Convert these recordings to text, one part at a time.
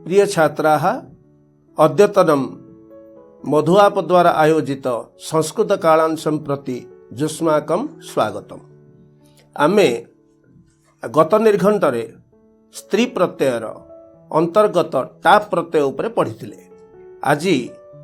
प्रिय छात्राः अद्यतनं मधुआप द्वारा आयोजित संस्कृत कालांशं प्रति जुष्माकं स्वागतम्। आमे गत निर्घंटरे स्त्री प्रत्ययर अंतर्गत टा प्रत्यय उपरे पढ़िथिले। आज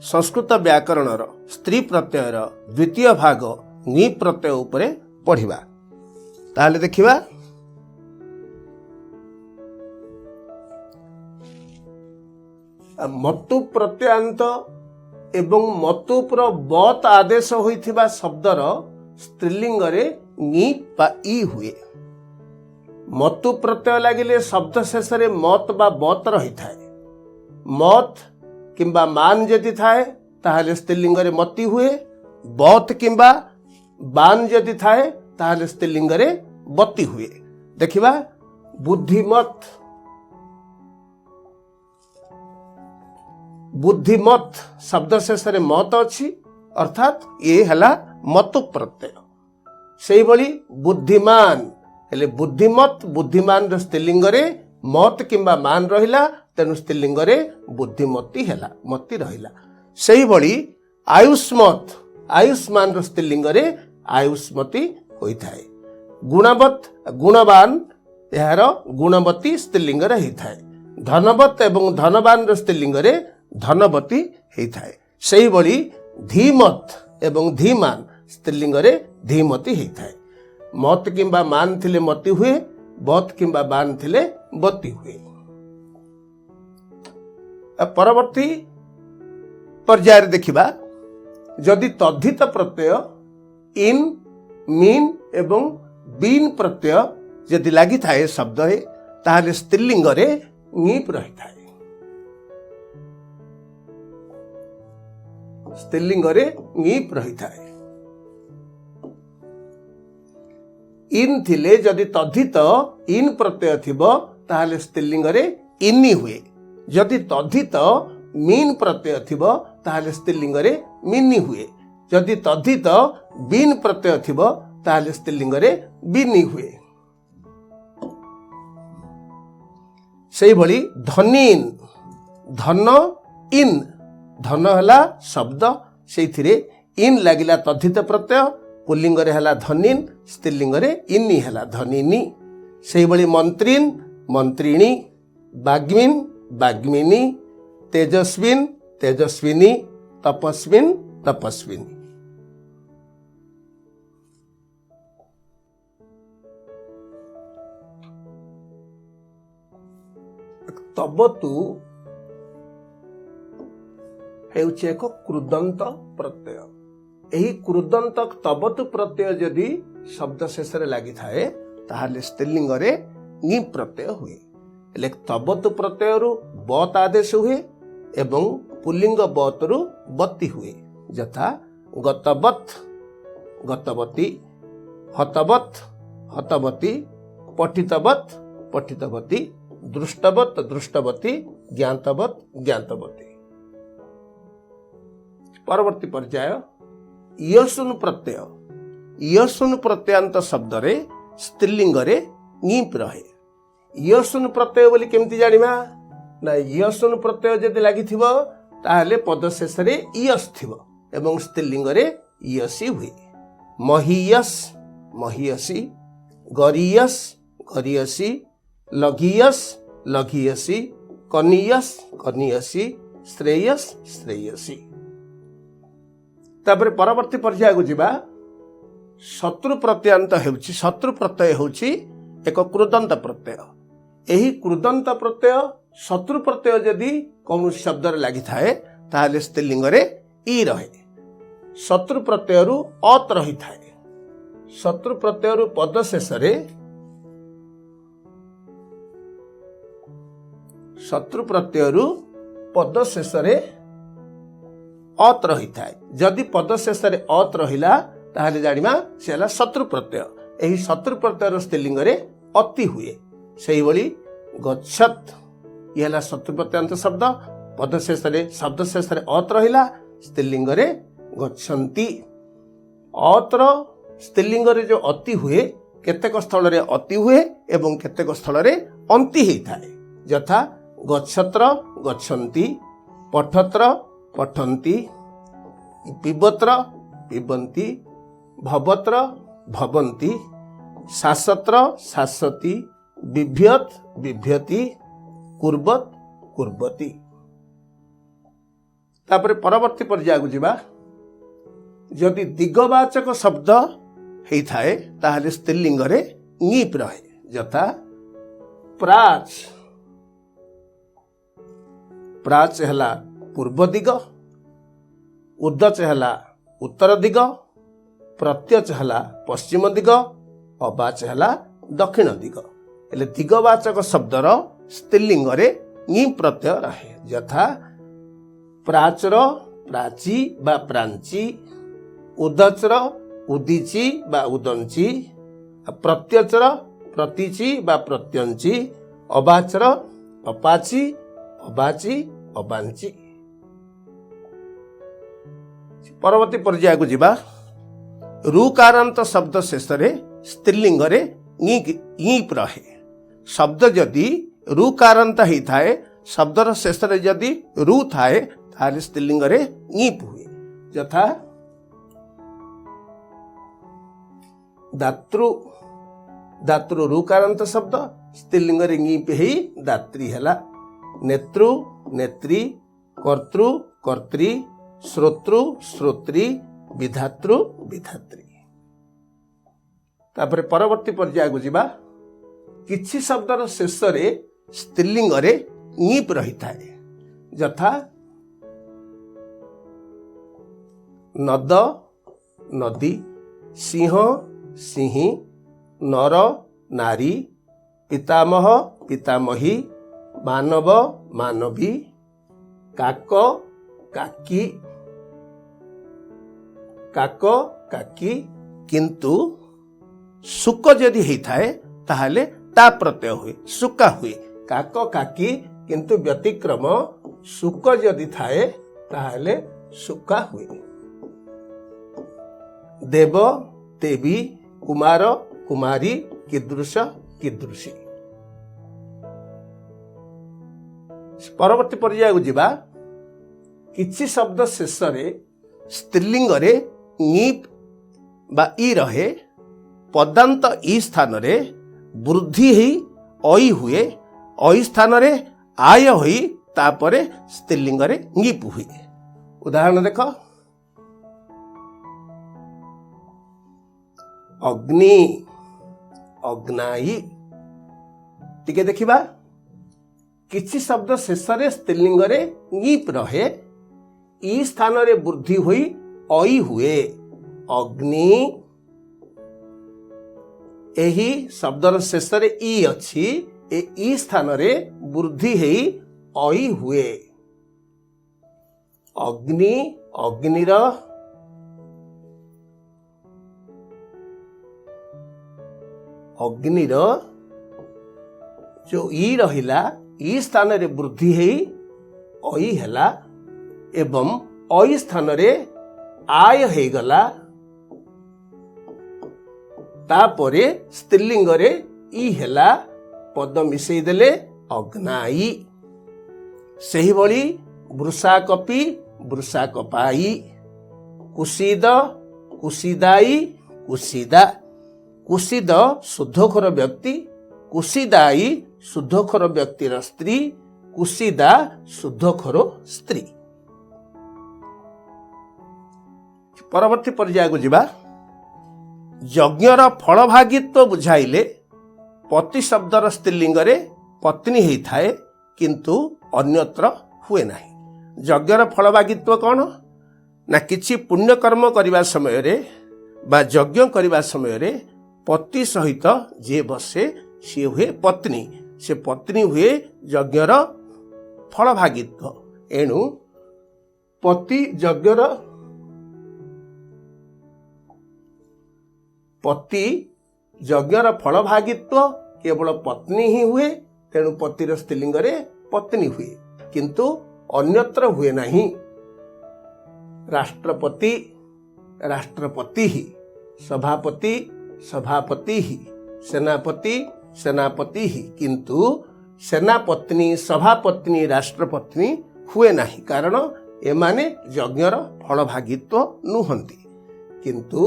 संस्कृत व्याकरणर स्त्री प्रत्ययर द्वितीय भाग नी प्रत्यय उपरे पढ़िबा। ताहले देखिबा मतु प्रत्यांत एवं मतुपर बत आदेश होइथिबा शब्दर स्त्रीलिंग रे नी बा ई हुए। मतु प्रत्यय लागिले शब्द शेष रे मत बा बत रही थाए। मत किंबा मान यदि थाए ताहले स्त्रीलिंग रे मति हुए। बत किंबा बान यदि थाए ताहले स्त्रीलिंग रे बति हुए। देखिबा बुद्धिमत, बुद्धिमत शब्द शेष रे मत अछि अर्थात ये हला मतु प्रत्यय। सेही भली बुद्धिमान हेले बुद्धिमत बुद्धिमान स्त्रीलिंग रे मत किंबा मान रहिला तेनु स्त्रीलिंग रे बुद्धिमती हेला मति रहिला। सेही भली आयुष्मत आयुष्मान स्त्रीलिंग रे आयुष्मती होइथाए। गुणवत गुणवान यार गुणवती स्त्रीलिंग रे होइथाए। धनवत एवं धनवान स्त्रीलिंग रे धनवती होइथाए। सेही भली धीमत एवं धीमान स्त्रीलिंग रे धीमती होइथाए। मत किंबा मान थिले मति हुए, बत किंबा बान थिले बति हुए। परवर्ती पर्याय देखिबा जदि तद्धित प्रत्यय इन मीन एवं बीन प्रत्यय यदि लागि थाए शब्द है ताहले स्त्रीलिंग रे नीप रही थाए। स्त्रीलिंग रे नीप रही थाए। इन थिले जदि तद्धित इन प्रत्यय थिबो ताहले स्त्रीलिंग रे इन्नी हुए। जदि तद्धित मीन प्रत्यय थिबो ताहले स्त्रीलिंग रे मिन्नी हुए। जदि तद्धित बीन प्रत्यय थिबो ताहले स्त्रीलिंग रे बिन्नी हुए। सेही भली धनीन धन इन धन हला शब्द सेथिरे इन लागिला तद्धित प्रत्यय पुल्लिंग रे हला धनीन स्त्रीलिंग रे इन्नी हला धनीनी। सेही भली मंत्रीन मंत्रिणी बाग्मिन बाग्मिनी तेजस्विन तेजस्विनी तपस्विन तपस्विनी। तबतु हेउछि एक कृदंत प्रत्यय। एही कृदंत तबतु प्रत्यय यदि शब्द शेष रे लागि थाए ताहाले स्त्रीलिंग रे नी प्रत्यय हुए। हेले तबतु प्रत्यय रु बत आदेश हुए एवं पुल्लिंग बत रु बति हुए। यथा गतवत गतवती, हतवत हतवती, पठितवत पठितवती, दृष्टवत दृष्टवती, ज्ञातवत ज्ञातवती। परवर्ती पर्याय यशुन प्रत्यय। यशुन प्रत्यांत शब्द रे स्त्रीलिंग रे नीप रहे। यशुन प्रत्यय बोली केमती जानिबा ना यशुन प्रत्यय जदि लागि थिबो ताहले पद शेष रे यस थिबो एवं स्त्रीलिंग रे यसी हुए। महीयस महीयसी, गरीयस गरीयसी, लघियस लघियसी, कनियस कनियसी, श्रेयस श्रेयसी। तापर परवर्ती पर्याय को जिबा शत्रु प्रत्यांत हेउछि। शत्रु प्रत्यय हेउछि एक कृदंत प्रत्यय। एही कृदंत प्रत्यय शत्रु प्रत्यय यदि कौन शब्द रे लागि थाए ताहले स्त्रीलिंग रे ई रहे। शत्रु प्रत्यय रु अत रही थाए। शत्रु प्रत्यय रु पद शेष रे शत्रु प्रत्यय रु पद शेष रे अत रही थाए। जदि पद शेष रे अत रहिला ताहले जानिबा से हला शत्रु प्रत्यय। एही शत्रु प्रत्यय स्त्रीलिंग रे अति हुए। सेही भली गच्छत ये हला शत्रु प्रत्यांत शब्द पद शेष रे शब्द शेष रे अत रहिला स्त्रीलिंग रे गच्छन्ति। अत्र स्त्रीलिंग रे जो अति हुए केतेक स्थल रे अति हुए एवं केतेक स्थल रे अंति हेई थाए। यथा गच्छत्र गच्छन्ति, पठत्र पठन्ति, पिबत्र पिबन्ति, भवत्र भवन्ति, शासत्र शासति, बिभ्यत बिभ्यति, कुर्वत कुर्वति। तापर परवर्ती पर्याय को जिबा। जदि दिगवाचक शब्द हेई थाए ताहले स्त्रीलिंग रे ङीप रहे, यथा प्राच। प्राच हला पूर्व दिग, उदच हला उत्तर दिग, प्रत्यच हला पश्चिम दिग, अवाच हला दक्षिण दिग। हेले दिगवाचक शब्दर स्त्रीलिंग रे ङी प्रत्यय रहे, यथा प्राचर प्राची बा प्रांची, उदचर उदीची बा उदंची, प्रत्यचर प्रतीची बा प्रत्यंची, अवाचर अपाची अबाची अबांची। परवर्ती पर्याय को जिबा। रुकारांत शब्द शेष रे स्त्रीलिंग रे ङीप रहे। शब्द जदि रुकारांत ही थाए, शब्दर शेष रे जदि रु थाए ताले स्त्रीलिंग रे ङीप हुए, यथा दातृ। दातृ रुकारांत शब्द, स्त्रीलिंग रे ङीप ही दात्री हला। नेतृ नेत्री, कर्तृ कर्त्री, श्रोतृ श्रोत्री, विधातृ विधात्री। तापर परवर्ती पर्याय को जिबा। किछि शब्दर शेष रे स्त्रीलिंग रे ङीप रही थाए, यथा नद नदी, सिंह सिंही, नर नारी, पितामह पितामही, मानव मानवी, काक काकी काक काकी। किंतु सुक यदि ही थाए ताहले ता प्रत्यय हुए, सुका हुए। काक काकी किंतु व्यतिक्रम सुक यदि थाए ताहले सुका हुए। देव देवी, कुमार कुमारी, कीदृश कीदृशी। परवर्ती पर्याय को जिबा। किछि शब्द शेष रे स्त्रीलिंग रे ङीप बा ई रहे, पदांत ई स्थान रे वृद्धि ही अई हुए, अई स्थान रे आय होई तापरे स्त्रीलिंग रे ङीप हुए। उदाहरण देख। अग्नि अग्नाई। टिके देखिबा। किछि शब्द शेष रे स्त्रीलिंग रे ङीप रहे, ई स्थान रे वृद्धि होई अई हुए, अग्नि। एही शब्दर शेष रे ई अछि, ए ई स्थान रे वृद्धि हेई अई हुए। अग्नि अग्निर, अग्निर जो ई रहिला ई स्थान रे वृद्धि हेई अई हैला, एवं अई स्थान रे आय हे गला, तापरे स्त्रीलिंग रे ई हैला, पद मिसेई देले अग्नाई। सेही भली वृषा कपि वृषा कपाई, कुसीद कुसीदाई कुसीदा। कुसीद शुद्धोखर व्यक्ति, कुसीदाई शुद्धोखर व्यक्तिर स्त्री, कुसीदा शुद्धोखर स्त्री। परवर्ती पर्याय को जिबा। यज्ञर फलभागित्व बुझाइले पति शब्दर स्त्रीलिंग रे पत्नी ही थाए, किंतु अन्यत्र हुए नाही। यज्ञर फलभागित्व कौन ना, किछि पुण्य कर्म करबा समय रे बा यज्ञ करबा समय रे पति सहित जे बसे सी हुए पत्नी, से पत्नी हुए यज्ञर फलभागित्व। एणु पति यज्ञर पति यज्ञर फलभागित्व केवल पत्नी ही हुए, तेणु पतिर स्त्रीलिंग रे पत्नी हुए, किंतु अन्यत्र हुए नहीं। राष्ट्रपति राष्ट्रपति ही, सभापति सभापति ही, सेनापति सेनापति ही, किंतु सेनापत्नी सभापत्नी राष्ट्रपत्नी हुए नहीं कारण एमाने यज्ञर फलभागित्व नुहंती किंतु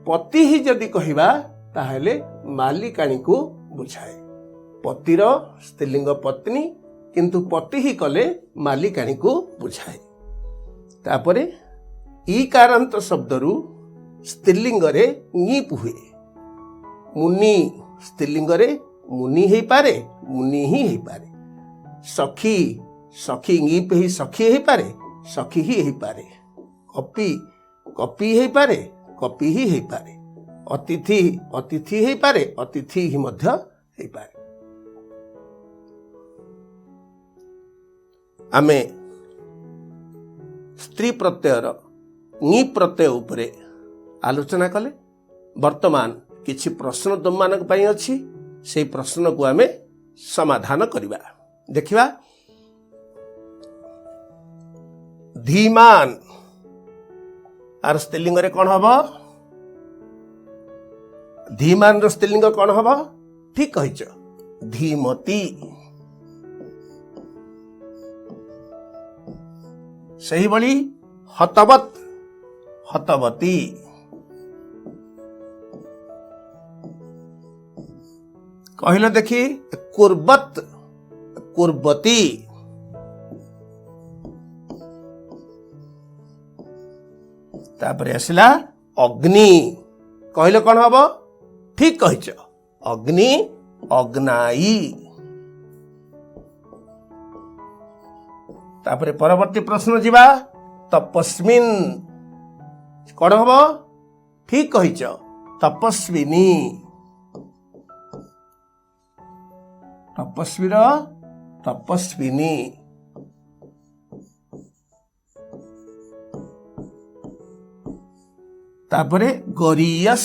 पति ही जदि कहवा ताहले मालिकाणी को बुझाए पतिर स्त्रीलिंग पत्नी किंतु पति ही कले मालिकाणी को बुझाए तापरे ईकारांत शब्दरू स्त्रीलिंग रे ङीप हुए मुनि स्त्रीलिंग रे मुनि ही पारे मुनि ही पारे सखी सखी ङीप ही सखी ही पारे सखी ही पारे कपि कपि ही पारे कपि ही पारे अतिथि अतिथि ही पारे अतिथि ही मध्य ही पारे आमे स्त्री प्रत्ययर ङी प्रत्यय उपरे आलोचना कले वर्तमान किछि प्रश्न तुम मानक पई अछि से प्रश्न को आमे समाधान करिबा देखिबा धीमान आर स्त्रीलिंग रे कोन हबो धीमान रो स्त्रीलिंग कोन हबो ठीक कहिछ धीमती सही बली हतवत हतवती कहलो देखी कुर्बत कुर्बती तापरे आसला अग्नि कहलो कौन हबो ठीक कहिछ अग्नि अग्नाई तापरे परवर्ती प्रश्न जीवा तपस्विन कौन हबो ठीक कहिछ तपस्विनी तपस्वीर तपस्विनी तापरे गरीयस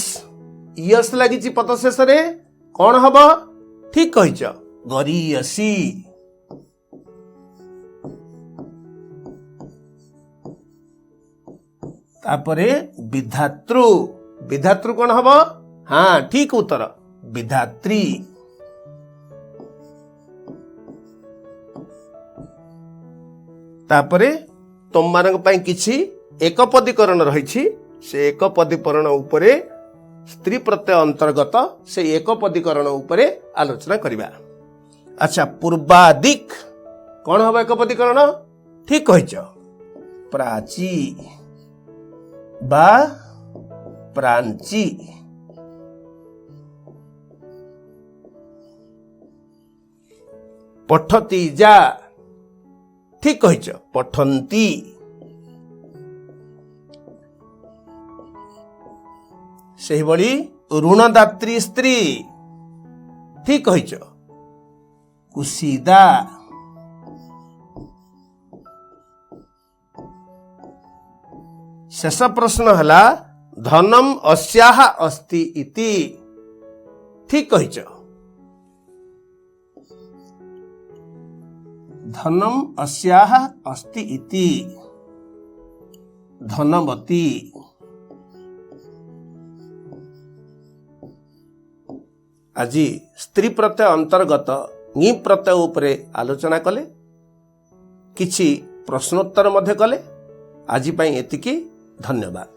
यस लगी पद शेष रे कौन हब ठीक कहिछ गरीयसी तापरे विधातृ विधातृ कौन हब हाँ ठीक उत्तर विधात्री तापरे तुम मानक पई किछि एकपदीकरण रहिछि से एकपदीकरण उपरे स्त्री प्रत्यय अंतर्गत से एकपदीकरण उपरे आलोचना करिबा अच्छा पूर्वादिक कौन हबो एकपदीकरण ठीक कहिछ प्राची बा प्रांची पठती जा ठीक कहिछ पठंती सही बड़ी ऋणदात्री स्त्री ठीक कहिछ कुशीदा शेष प्रश्न हला धनम अस्याह अस्ति इति ठीक कहिछ धनम अस्याह अस्ति इति धनवती आज स्त्री प्रत्यय अंतर्गत ङी प्रत्यय उपरे आलोचना कले किछि प्रश्नोत्तर मध्य कले आज पई एतिकी धन्यवाद।